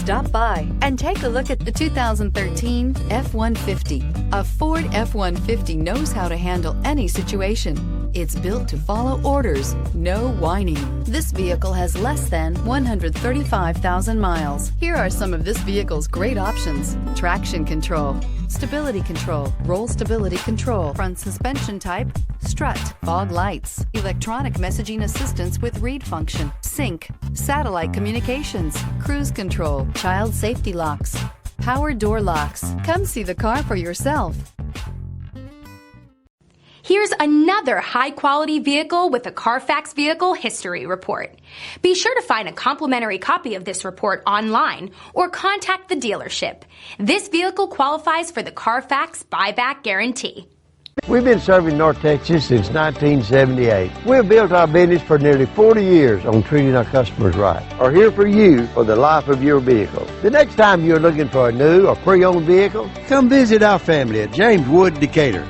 Stop by and take a look at the 2013 F-150. A Ford F-150 knows how to handle any situation. It's built to follow orders, no whining. This vehicle has less than 135,000 miles. Here are some of this vehicle's great options: traction control, stability control, roll stability control, front suspension type, strut, fog lights, electronic messaging assistance with read function, sync, satellite communications, cruise control, child safety locks, power door locks. Come see the car for yourself. Here's another high-quality vehicle with a Carfax Vehicle History Report. Be sure to find a complimentary copy of this report online or contact the dealership. This vehicle qualifies for the Carfax Buyback Guarantee. We've been serving North Texas since 1978. We've built our business for nearly 40 years on treating our customers right. We're here for you for the life of your vehicle. The next time you're looking for a new or pre-owned vehicle, come visit our family at James Wood, Decatur.